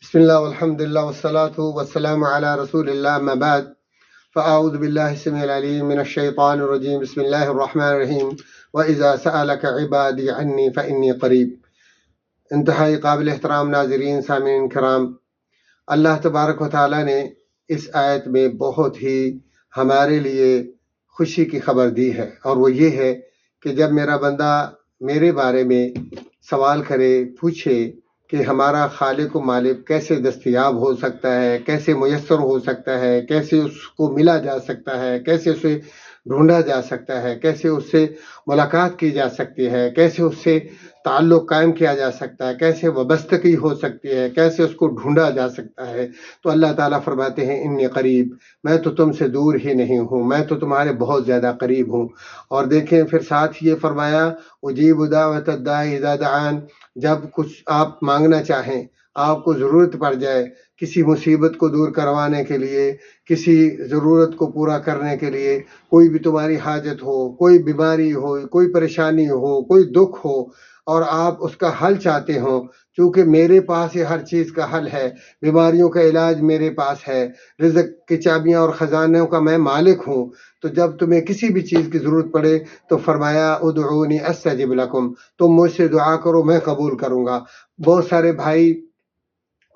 بسم الله والحمد لله والصلاة والسلام على رسول الله أما بعد فأعوذ بالله السميع العليم من الشيطان الرجيم بسم الله الرحمن الرحيم وإذا سألك عبادي عني فإني قريب. انتہائی قابل احترام ناظرین سامعین کرام، اللہ تبارک و تعالیٰ نے اس آیت میں بہت ہی ہمارے لیے خوشی کی خبر دی ہے، اور وہ یہ ہے کہ جب میرا بندہ میرے بارے میں سوال کرے، پوچھے کہ ہمارا خالق و مالک کیسے دستیاب ہو سکتا ہے، کیسے میسر ہو سکتا ہے، کیسے اس کو ملا جا سکتا ہے، کیسے اسے ڈھونڈا جا سکتا ہے، کیسے اس سے ملاقات کی جا سکتی ہے، کیسے اس سے تعلق قائم کیا جا سکتا ہے، کیسے وابستگی ہو سکتی ہے، کیسے اس کو ڈھونڈا جا سکتا ہے، تو اللہ تعالیٰ فرماتے ہیں انی قریب، میں تو تم سے دور ہی نہیں ہوں، میں تو تمہارے بہت زیادہ قریب ہوں۔ اور دیکھیں پھر ساتھ یہ فرمایا اجیب دعوت الداعی اذا دعان، جب کچھ آپ مانگنا چاہیں، آپ کو ضرورت پڑ جائے کسی مصیبت کو دور کروانے کے لیے، کسی ضرورت کو پورا کرنے کے لیے، کوئی بھی تمہاری حاجت ہو، کوئی بیماری ہو، کوئی پریشانی ہو، کوئی دکھ ہو، اور آپ اس کا حل چاہتے ہوں، چونکہ میرے پاس یہ ہر چیز کا حل ہے، بیماریوں کا علاج میرے پاس ہے، رزق کی چابیاں اور خزانوں کا میں مالک ہوں، تو جب تمہیں کسی بھی چیز کی ضرورت پڑے تو فرمایا ادعونی استجب لکم، تم مجھ سے دعا کرو میں قبول کروں گا۔ بہت سارے بھائی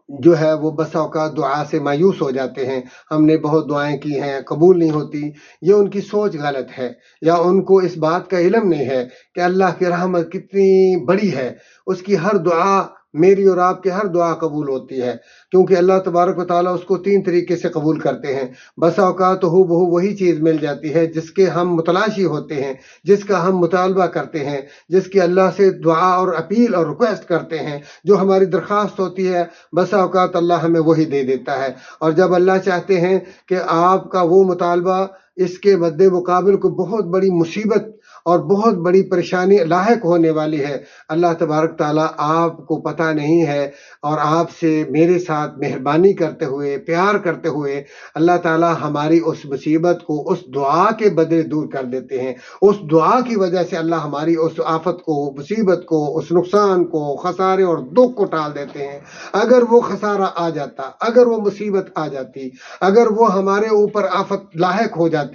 جو ہے وہ بسا اوقات دعا سے مایوس ہو جاتے ہیں، ہم نے بہت دعائیں کی ہیں قبول نہیں ہوتی، یہ ان کی سوچ غلط ہے، یا ان کو اس بات کا علم نہیں ہے کہ اللہ کی رحمت کتنی بڑی ہے، اس کی ہر دعا، میری اور آپ کی ہر دعا قبول ہوتی ہے، کیونکہ اللہ تبارک و تعالیٰ اس کو 3 طریقے سے قبول کرتے ہیں۔ بسا اوقات ہو بہو وہی چیز مل جاتی ہے جس کے ہم متلاشی ہوتے ہیں، جس کا ہم مطالبہ کرتے ہیں، جس کی اللہ سے دعا اور اپیل اور ریکویسٹ کرتے ہیں، جو ہماری درخواست ہوتی ہے، بسا اوقات اللہ ہمیں وہی دے دیتا ہے۔ اور جب اللہ چاہتے ہیں کہ آپ کا وہ مطالبہ اس کے مد مقابل کو بہت بڑی مصیبت اور بہت بڑی پریشانی لاحق ہونے والی ہے، اللہ تبارک تعالیٰ آپ کو پتہ نہیں ہے، اور آپ سے میرے ساتھ مہربانی کرتے ہوئے، پیار کرتے ہوئے اللہ تعالیٰ ہماری اس مصیبت کو اس دعا کے بدلے دور کر دیتے ہیں۔ اس دعا کی وجہ سے اللہ ہماری اس آفت کو، مصیبت کو، اس نقصان کو، خسارے اور دکھ کو ٹال دیتے ہیں۔ اگر وہ خسارہ آ جاتا، اگر وہ مصیبت آ جاتی، اگر وہ ہمارے اوپر آفت لاحق ہو جاتی،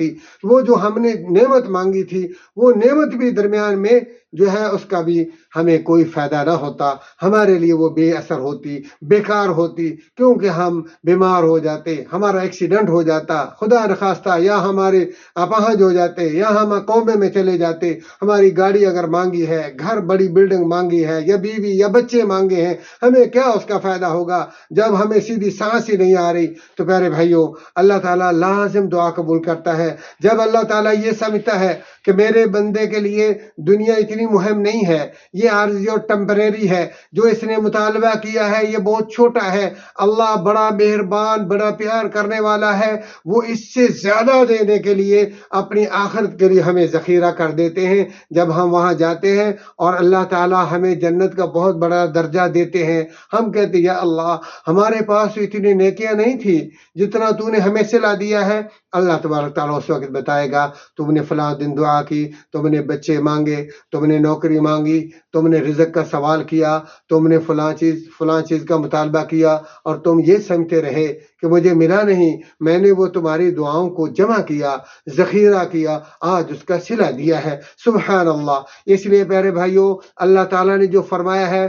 وہ جو ہم نے نعمت مانگی تھی، وہ نعمت بھی درمیان میں جو ہے اس کا بھی ہمیں کوئی فائدہ نہ ہوتا، ہمارے لیے وہ بے اثر ہوتی، بیکار ہوتی، کیونکہ ہم بیمار ہو جاتے، ہمارا ایکسیڈنٹ ہو جاتا، خدا نخواستہ، یا ہمارے اپاہج ہو جاتے، یا ہم قومے میں چلے جاتے، ہماری گاڑی اگر مانگی ہے، گھر بڑی بلڈنگ مانگی ہے، یا بیوی یا بچے مانگے ہیں، ہمیں کیا اس کا فائدہ ہوگا جب ہمیں سیدھی سانس ہی نہیں آ رہی؟ تو پیارے بھائیوں، اللہ تعالیٰ لازم دعا قبول کرتا ہے۔ جب اللہ تعالیٰ یہ سمجھتا ہے کہ میرے بندے کے لیے دنیا اتنی مہم نہیں ہے، یہ عارضی اور ٹیمپریری ہے، جو اس نے مطالبہ کیا ہے یہ بہت چھوٹا ہے، اللہ بڑا مہربان، بڑا پیار کرنے والا ہے، وہ اس سے زیادہ دینے کے لیے اپنی آخرت کے لیے ہمیں ذخیرہ کر دیتے ہیں۔ جب ہم وہاں جاتے ہیں اور اللہ تعالیٰ ہمیں جنت کا بہت بڑا درجہ دیتے ہیں، ہم کہتے ہیں یا اللہ ہمارے پاس اتنی نیکیاں نہیں تھی جتنا تو نے ہمیں صلہ دیا ہے۔ اللہ تبارک تعالیٰ اس وقت بتائے گا تم نے فلاں دن دعا کی، تم نے بچے مانگے، تم نے نوکری مانگی، تم نے رزق کا سوال کیا، تم نے فلاں چیز کا مطالبہ کیا، اور تم یہ سمجھتے رہے کہ مجھے ملا نہیں، میں نے وہ تمہاری دعاؤں کو جمع کیا، ذخیرہ کیا، آج اس کا صلہ دیا ہے۔ سبحان اللہ۔ اس لیے پیارے بھائیوں، اللہ تعالیٰ نے جو فرمایا ہے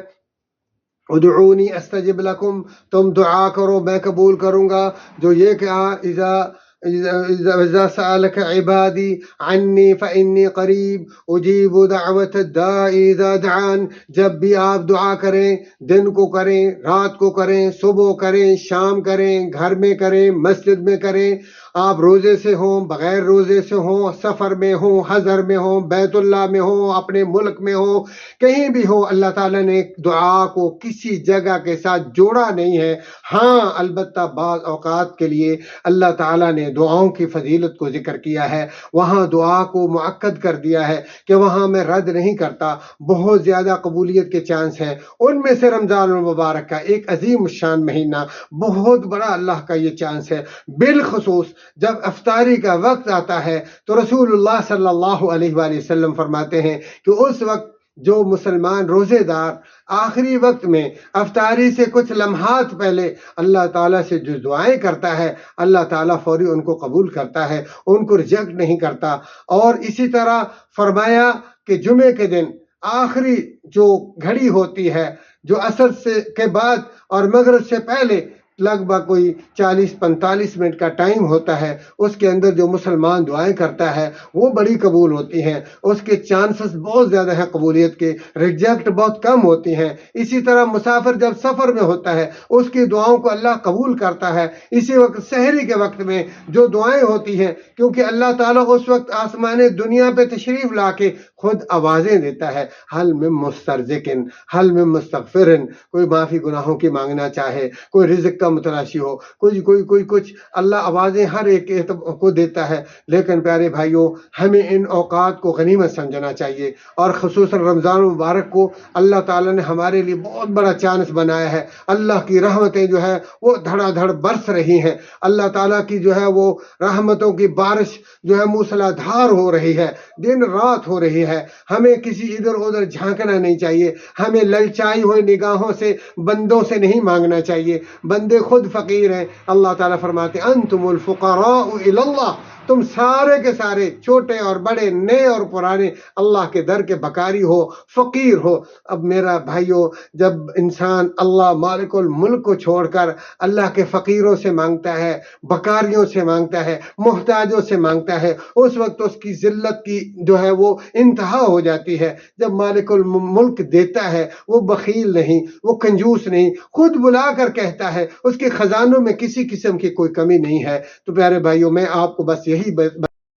ادعونی استجب لکم، تم دعا کرو میں قبول کروں گا، جو یہ کہا اذا سألك عبادی عنی فانی قریب اجیب دعوت الداعی اذا دعان، جب بھی آپ دعا کریں، دن کو کریں، رات کو کریں، صبح کریں، شام کریں، گھر میں کریں، مسجد میں کریں، آپ روزے سے ہوں، بغیر روزے سے ہوں، سفر میں ہوں، حضر میں ہوں، بیت اللہ میں ہوں، اپنے ملک میں ہوں، کہیں بھی ہو، اللہ تعالیٰ نے دعا کو کسی جگہ کے ساتھ جوڑا نہیں ہے۔ ہاں البتہ بعض اوقات کے لیے اللہ تعالیٰ نے دعاؤں کی فضیلت کو ذکر کیا ہے، وہاں دعا کو مؤکد کر دیا ہے کہ وہاں میں رد نہیں کرتا، بہت زیادہ قبولیت کے چانس ہیں۔ ان میں سے رمضان المبارک کا ایک عظیم الشان مہینہ، بہت بڑا اللہ کا یہ چانس ہے، بالخصوص جب افطاری کا وقت آتا ہے تو رسول اللہ صلی اللہ علیہ وآلہ وسلم فرماتے ہیں کہ اس وقت جو مسلمان روزے دار آخری وقت میں افطاری سے کچھ لمحات پہلے اللہ تعالیٰ سے جو دعائیں کرتا ہے، اللہ تعالیٰ فوری ان کو قبول کرتا ہے، ان کو ریجیکٹ نہیں کرتا۔ اور اسی طرح فرمایا کہ جمعے کے دن آخری جو گھڑی ہوتی ہے، جو عصر کے بعد اور مغرب سے پہلے لگ بھگ کوئی 40-45 منٹ کا ٹائم ہوتا ہے، اس کے اندر جو مسلمان دعائیں کرتا ہے وہ بڑی قبول ہوتی ہیں، اس کے چانسز بہت زیادہ ہیں قبولیت کے، ریجیکٹ بہت کم ہوتی ہیں۔ اسی طرح مسافر جب سفر میں ہوتا ہے اس کی دعاؤں کو اللہ قبول کرتا ہے۔ اسی وقت سحری کے وقت میں جو دعائیں ہوتی ہیں، کیونکہ اللہ تعالیٰ اس وقت آسمان دنیا پہ تشریف لا کے خود آوازیں دیتا ہے، حل من مسترزقن، حل من مستغفرن، کوئی معافی گناہوں کی مانگنا چاہے، کوئی رزق کا متلاشی ہو، کوئی کچھ، اللہ آوازیں ہر ایک کو دیتا ہے۔ لیکن پیارے بھائیوں، ہمیں ان اوقات کو غنیمت سمجھنا چاہیے، اور خصوصاً رمضان مبارک کو اللہ تعالیٰ نے ہمارے لیے بہت بڑا چانس بنایا ہے۔ اللہ کی رحمتیں جو ہے وہ دھڑا دھڑ برس رہی ہیں، اللہ تعالیٰ کی جو ہے وہ رحمتوں کی بارش جو ہے موسلا دھار ہو رہی ہے، دن رات ہو رہی ہے۔ ہمیں کسی ادھر ادھر جھانکنا نہیں چاہیے، ہمیں للچائی ہوئی نگاہوں سے بندوں سے نہیں مانگنا چاہیے، بندے خود فقیر ہیں۔ اللہ تعالیٰ فرماتے ہیں انتم الفقراء الی اللہ، تم سارے کے سارے، چھوٹے اور بڑے، نئے اور پرانے، اللہ کے در کے بکاری ہو، فقیر ہو۔ اب میرا بھائیو، جب انسان اللہ مالک الملک کو چھوڑ کر اللہ کے فقیروں سے مانگتا ہے، بکاریوں سے مانگتا ہے، محتاجوں سے مانگتا ہے، اس وقت اس کی ذلت کی جو ہے وہ انتہا ہو جاتی ہے۔ جب مالک الملک دیتا ہے وہ بخیل نہیں، وہ کنجوس نہیں، خود بلا کر کہتا ہے اس کے خزانوں میں کسی قسم کی کوئی کمی نہیں ہے۔ تو پیارے بھائیوں، میں آپ کو بس یہی